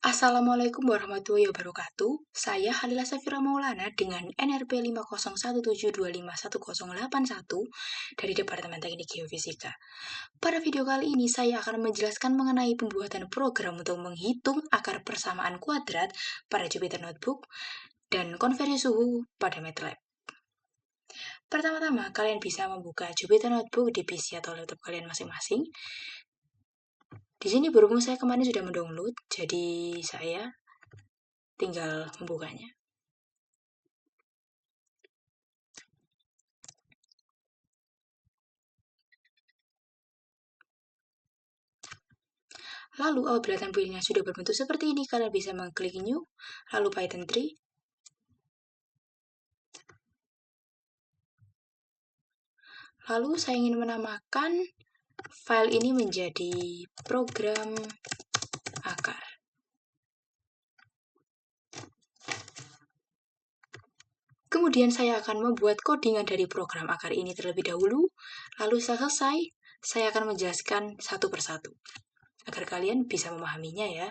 Assalamualaikum warahmatullahi wabarakatuh. Saya Halila Safira Maulana dengan NRP 50172510181 dari Departemen Teknik Geofisika. Pada video kali ini saya akan menjelaskan mengenai pembuatan program untuk menghitung akar persamaan kuadrat pada Jupyter Notebook dan konversi suhu pada MATLAB. Pertama-tama, kalian bisa membuka Jupyter Notebook di PC atau laptop kalian masing-masing. Di sini berhubung saya kemarin sudah mendownload, jadi saya tinggal membukanya. Lalu apabila tampilannya sudah berbentuk seperti ini, kalian bisa mengklik New, lalu Python 3. Lalu saya ingin menamakan file ini menjadi program akar. Kemudian saya akan membuat codingan dari program akar ini terlebih dahulu, lalu setelah selesai, saya akan menjelaskan satu persatu, agar kalian bisa memahaminya ya.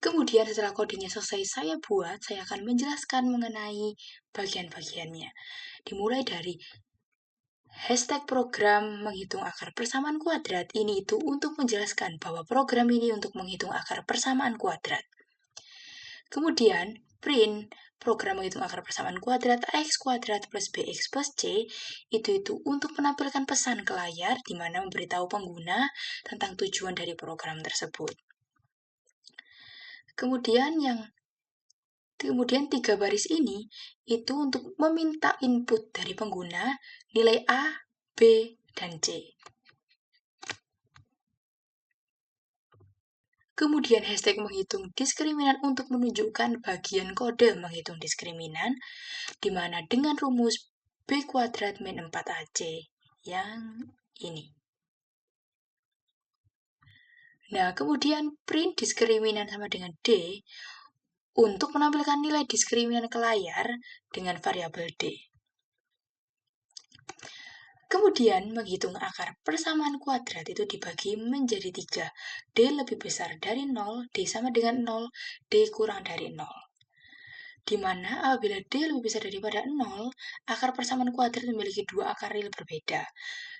Kemudian setelah codingnya selesai saya buat, saya akan menjelaskan mengenai bagian-bagiannya. Dimulai dari hashtag program menghitung akar persamaan kuadrat ini itu untuk menjelaskan bahwa program ini untuk menghitung akar persamaan kuadrat. Kemudian print program menghitung akar persamaan kuadrat x kuadrat plus bx plus c itu untuk menampilkan pesan ke layar di mana memberitahu pengguna tentang tujuan dari program tersebut. Kemudian 3 baris ini itu untuk meminta input dari pengguna nilai A, B, dan C. Kemudian hashtag menghitung diskriminan untuk menunjukkan bagian kode menghitung diskriminan, di mana dengan rumus B kuadrat min 4AC yang ini. Nah, kemudian print diskriminan sama dengan D untuk menampilkan nilai diskriminan ke layar dengan variabel D. Kemudian menghitung akar persamaan kuadrat itu dibagi menjadi 3. D lebih besar dari 0, D sama dengan 0, D kurang dari 0. Di mana apabila D lebih besar daripada 0, akar persamaan kuadrat memiliki 2 akar real berbeda.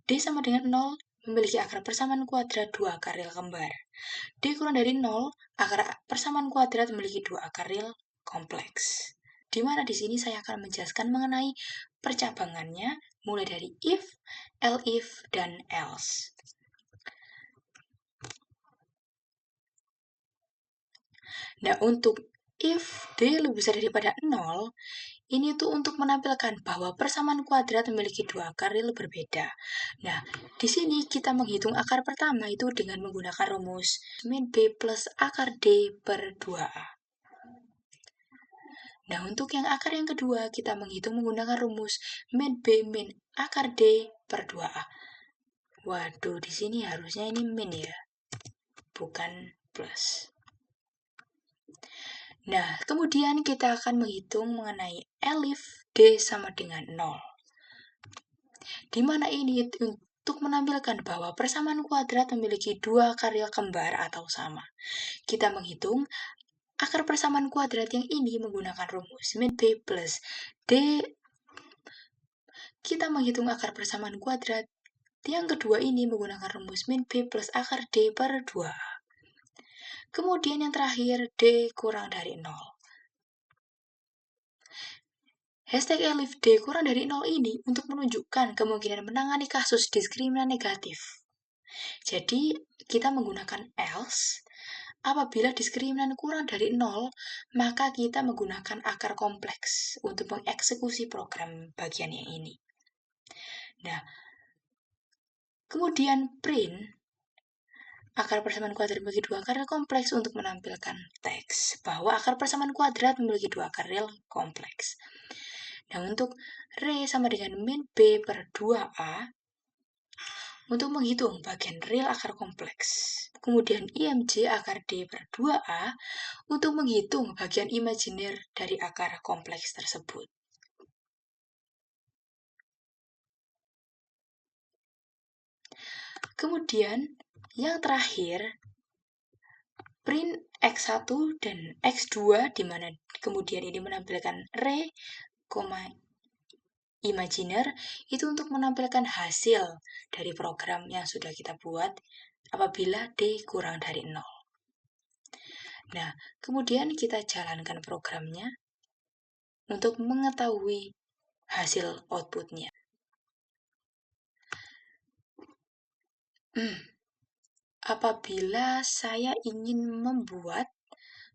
D sama dengan 0 memiliki akar persamaan kuadrat 2 akar real kembar. D kurang dari 0, akar persamaan kuadrat memiliki 2 akar real kompleks. Di mana di sini saya akan menjelaskan mengenai percabangannya mulai dari if, elif, dan else. Nah, untuk if D lebih besar daripada 0, ini tuh untuk menampilkan bahwa persamaan kuadrat memiliki 2 akar real berbeda. Nah, di sini kita menghitung akar pertama itu dengan menggunakan rumus min B plus akar D per 2A. Nah, untuk yang akar yang kedua, kita menghitung menggunakan rumus min B min akar D per 2A. Waduh, di sini harusnya ini min ya, bukan plus. Nah, kemudian kita akan menghitung mengenai elif D sama dengan 0. Di mana ini untuk menampilkan bahwa persamaan kuadrat memiliki 2 akar real kembar atau sama. Kita menghitung akar persamaan kuadrat yang ini menggunakan rumus min B plus D. Kita menghitung akar persamaan kuadrat Yang kedua ini menggunakan rumus min B plus akar D per 2. Kemudian yang terakhir, D kurang dari 0. Hashtag elif D kurang dari 0 ini untuk menunjukkan kemungkinan menangani kasus diskriminan negatif. Jadi, kita menggunakan else. Apabila diskriminan kurang dari 0, maka kita menggunakan akar kompleks untuk mengeksekusi program bagian yang ini. Nah, kemudian print akar persamaan kuadrat memiliki dua akar real kompleks untuk menampilkan teks bahwa akar persamaan kuadrat memiliki dua akar real kompleks. Nah, untuk R sama dengan min B per 2A untuk menghitung bagian real akar kompleks. Kemudian IMJ akar D per 2A untuk menghitung bagian imajiner dari akar kompleks tersebut. Kemudian, yang terakhir, print X1 dan X2, di mana kemudian ini menampilkan R, imajiner, itu untuk menampilkan hasil dari program yang sudah kita buat apabila D kurang dari 0. Nah, kemudian kita jalankan programnya untuk mengetahui hasil outputnya. Apabila saya ingin membuat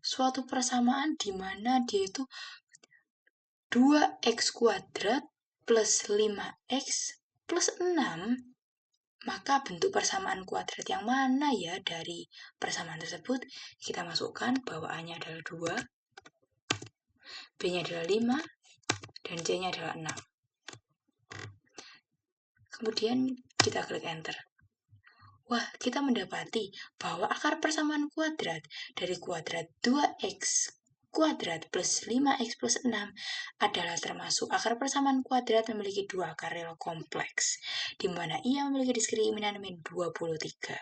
suatu persamaan di mana dia itu 2x kuadrat plus 5x plus 6, maka bentuk persamaan kuadrat yang mana ya dari persamaan tersebut? Kita masukkan bahwa A-nya adalah 2, B-nya adalah 5, dan C-nya adalah 6. Kemudian kita klik enter. Wah, kita mendapati bahwa akar persamaan kuadrat dari kuadrat 2x kuadrat plus 5x plus 6 adalah termasuk akar persamaan kuadrat memiliki dua akar real kompleks, di mana ia memiliki diskriminan min 23.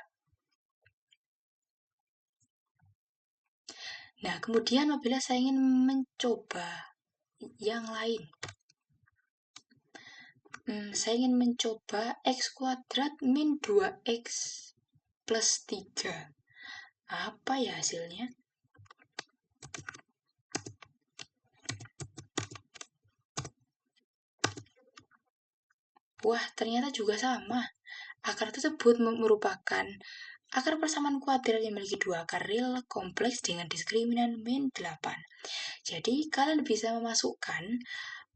Nah, kemudian apabila saya ingin mencoba yang lain, saya ingin mencoba x kuadrat min 2x plus 3. Apa ya hasilnya? Wah, ternyata juga sama. Akar tersebut merupakan akar persamaan kuadrat yang memiliki dua akar real kompleks dengan diskriminan min 8. Jadi, kalian bisa memasukkan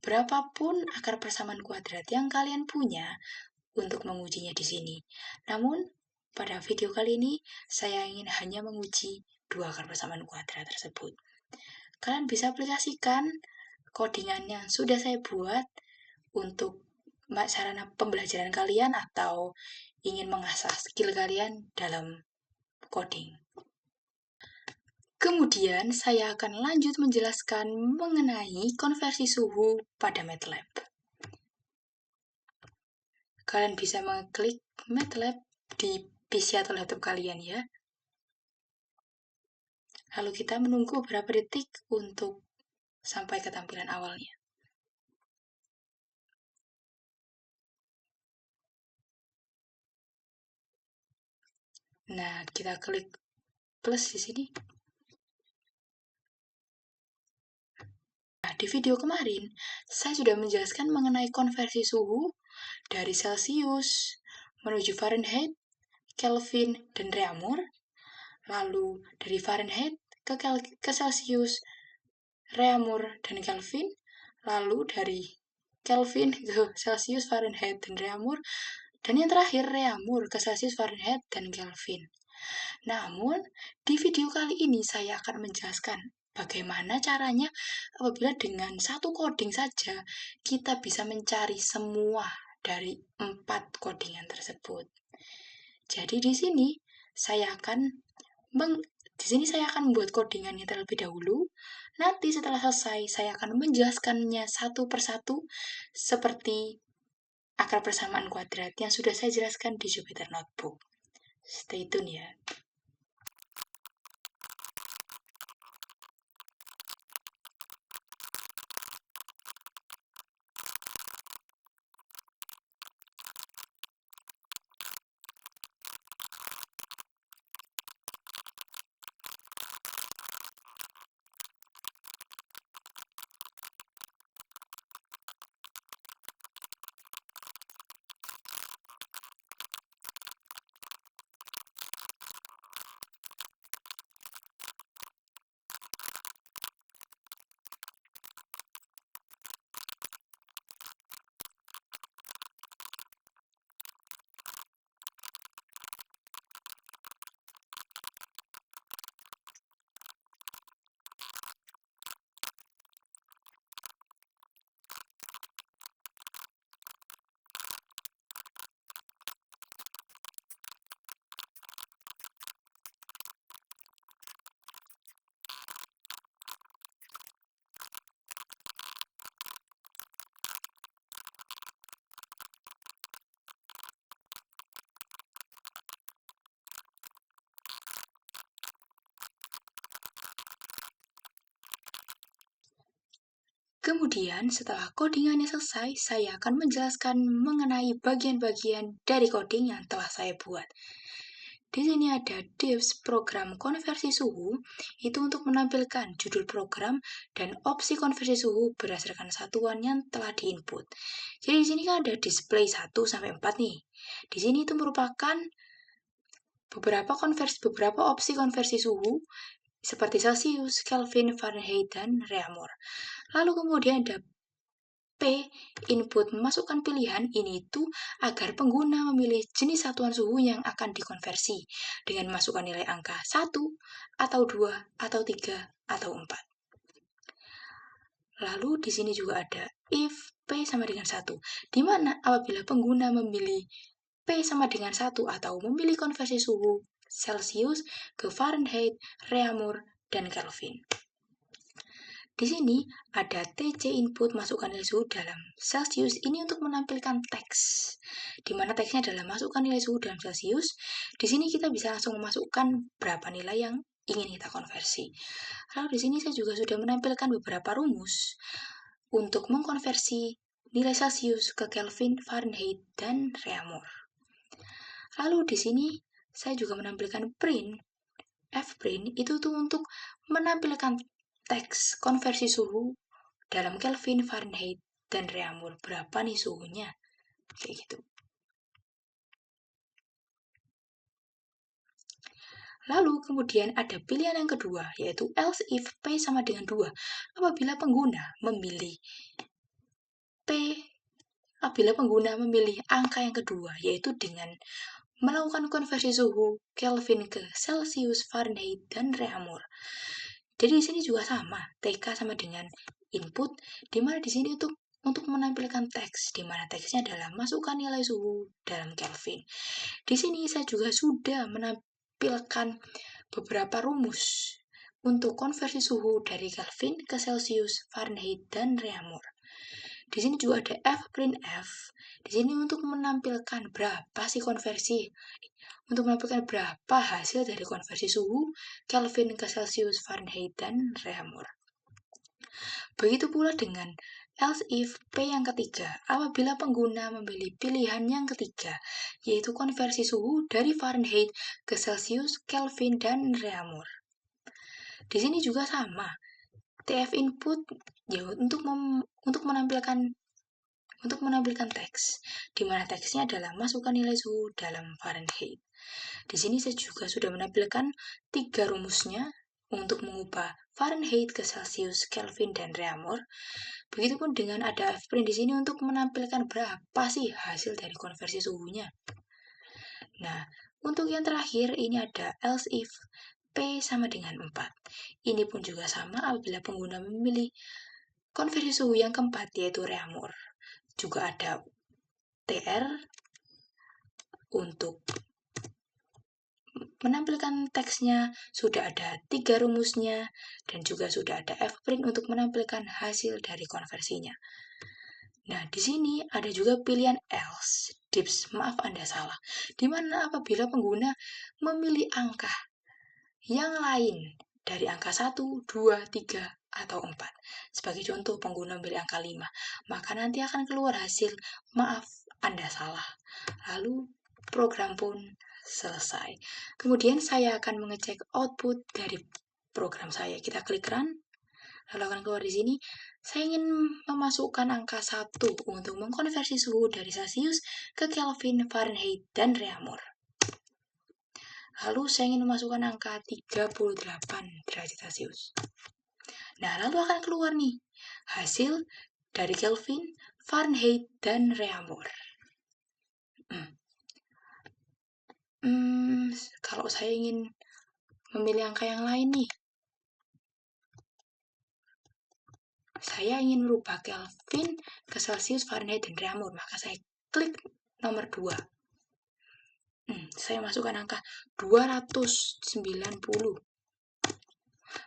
berapapun akar persamaan kuadrat yang kalian punya untuk mengujinya di sini. Namun, pada video kali ini, saya ingin hanya menguji dua akar persamaan kuadrat tersebut. Kalian bisa aplikasikan codingan yang sudah saya buat untuk sarana pembelajaran kalian atau ingin mengasah skill kalian dalam coding. Kemudian saya akan lanjut menjelaskan mengenai konversi suhu pada MATLAB. Kalian bisa mengklik MATLAB di PC atau laptop kalian ya. Lalu kita menunggu beberapa detik untuk sampai ke tampilan awalnya. Nah, kita klik plus di sini. Nah, di video kemarin, saya sudah menjelaskan mengenai konversi suhu dari Celsius menuju Fahrenheit, Kelvin, dan Reaumur. Lalu dari Fahrenheit ke Celsius, Reaumur, dan Kelvin. Lalu dari Kelvin ke Celsius, Fahrenheit, dan Reaumur. Dan yang terakhir, Reaumur ke Celsius, Fahrenheit, dan Kelvin. Namun, di video kali ini saya akan menjelaskan bagaimana caranya apabila dengan satu coding saja kita bisa mencari semua dari 4 codingan tersebut. Jadi di sini saya akan membuat codingannya terlebih dahulu. Nanti setelah selesai saya akan menjelaskannya satu persatu seperti akar persamaan kuadrat yang sudah saya jelaskan di Jupyter Notebook. Stay tune ya. Kemudian setelah codingannya selesai, saya akan menjelaskan mengenai bagian-bagian dari coding yang telah saya buat. Di sini ada divs program konversi suhu, itu untuk menampilkan judul program dan opsi konversi suhu berdasarkan satuan yang telah diinput. Jadi di sini kan ada display 1 sampai 4 nih. Di sini itu merupakan beberapa opsi konversi suhu seperti Celsius, Kelvin, Fahrenheit, dan Reaumur. Lalu kemudian ada P, input masukkan pilihan ini itu agar pengguna memilih jenis satuan suhu yang akan dikonversi dengan masukkan nilai angka 1, atau 2, atau 3, atau 4. Lalu di sini juga ada if P sama dengan 1, di mana apabila pengguna memilih P sama dengan 1 atau memilih konversi suhu Celsius ke Fahrenheit, Reaumur, dan Kelvin. Di sini ada TC input masukkan nilai suhu dalam Celsius ini untuk menampilkan teks. Di mana teksnya adalah masukkan nilai suhu dalam Celsius. Di sini kita bisa langsung memasukkan berapa nilai yang ingin kita konversi. Lalu di sini saya juga sudah menampilkan beberapa rumus untuk mengkonversi nilai Celsius ke Kelvin, Fahrenheit, dan Reaumur. Lalu di sini saya juga menampilkan print. Fprint itu tuh untuk menampilkan teks konversi suhu dalam Kelvin, Fahrenheit, dan Reaumur. Berapa nih suhunya? Kayak gitu. Lalu kemudian ada pilihan yang kedua, yaitu else if P sama dengan 2. Apabila pengguna memilih angka yang kedua, yaitu dengan melakukan konversi suhu Kelvin ke Celsius, Fahrenheit, dan Reaumur. Jadi di sini juga sama, TK sama dengan input, di mana di sini untuk menampilkan teks, di mana teksnya adalah masukkan nilai suhu dalam Kelvin. Di sini saya juga sudah menampilkan beberapa rumus untuk konversi suhu dari Kelvin ke Celsius, Fahrenheit, dan Reaumur. Di sini juga ada Fprintf. Di sini untuk menampilkan berapa sih konversi, untuk menampilkan berapa hasil dari konversi suhu Kelvin ke Celsius, Fahrenheit, dan Reaumur. Begitu pula dengan else if P yang ketiga, apabila pengguna memilih pilihan yang ketiga, yaitu konversi suhu dari Fahrenheit ke Celsius, Kelvin, dan Reaumur. Di sini juga sama, TF input ya untuk menampilkan teks, di mana teksnya adalah masukkan nilai suhu dalam Fahrenheit. Di sini saya juga sudah menampilkan 3 rumusnya untuk mengubah Fahrenheit ke Celsius, Kelvin, dan Reaumur. Begitupun dengan ada Fprint di sini untuk menampilkan berapa sih hasil dari konversi suhunya. Nah, untuk yang terakhir ini ada else if P sama dengan 4. Ini pun juga sama apabila pengguna memilih konversi suhu yang keempat, yaitu Reaumur. Juga ada TR untuk menampilkan teksnya, sudah ada 3 rumusnya, dan juga sudah ada Fprint untuk menampilkan hasil dari konversinya. Nah, di sini ada juga pilihan else, dips, maaf Anda salah, di mana apabila pengguna memilih angka yang lain dari angka 1, 2, 3, atau 4. Sebagai contoh, pengguna memilih angka 5, maka nanti akan keluar hasil, maaf Anda salah. Lalu program pun selesai. Kemudian saya akan mengecek output dari program saya. Kita klik run, lalu akan keluar di sini. Saya ingin memasukkan angka 1 untuk mengkonversi suhu dari Celsius ke Kelvin, Fahrenheit, dan Reaumur. Lalu saya ingin memasukkan angka 38 derajat Celsius. Nah, lalu akan keluar nih hasil dari Kelvin, Fahrenheit, dan Reaumur. Kalau saya ingin memilih angka yang lain nih, saya ingin merubah Kelvin ke Celsius, Fahrenheit, dan Reaumur, maka saya klik nomor 2. Saya masukkan angka 290.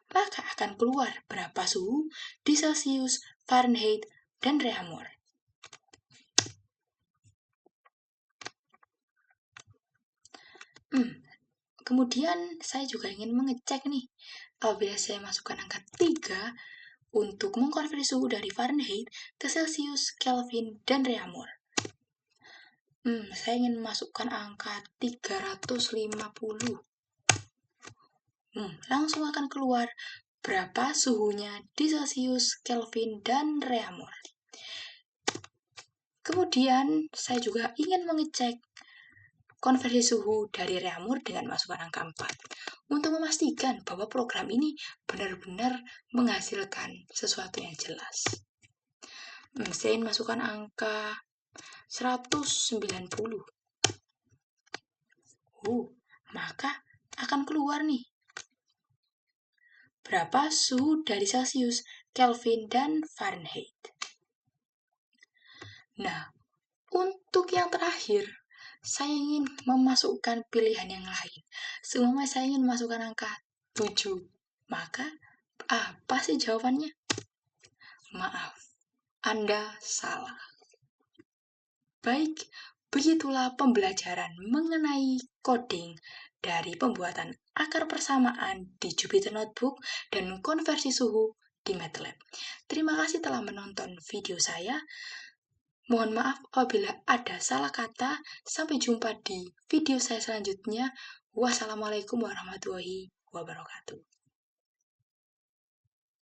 Maka akan keluar berapa suhu di Celsius, Fahrenheit, dan Reaumur. Kemudian saya juga ingin mengecek nih, apabila saya masukkan angka 3, untuk mengkonversi suhu dari Fahrenheit ke Celsius, Kelvin, dan Reaumur. Saya ingin masukkan angka 350. Langsung akan keluar berapa suhunya di Celsius, Kelvin, dan Reaumur. Kemudian saya juga ingin mengecek konversi suhu dari Reaumur dengan masukkan angka 4 untuk memastikan bahwa program ini benar-benar menghasilkan sesuatu yang jelas. Saya ingin masukkan angka 190. Maka akan keluar nih berapa suhu dari Celsius, Kelvin, dan Fahrenheit. Nah, untuk yang terakhir, saya ingin memasukkan pilihan yang lain. Semua saya ingin masukkan angka 7. Maka, apa sih jawabannya? Maaf, Anda salah. Baik, begitulah pembelajaran mengenai coding dari pembuatan akar persamaan di Jupyter Notebook dan konversi suhu di MATLAB. Terima kasih telah menonton video saya. Mohon maaf apabila ada salah kata. Sampai jumpa di video saya selanjutnya. Wassalamualaikum warahmatullahi wabarakatuh.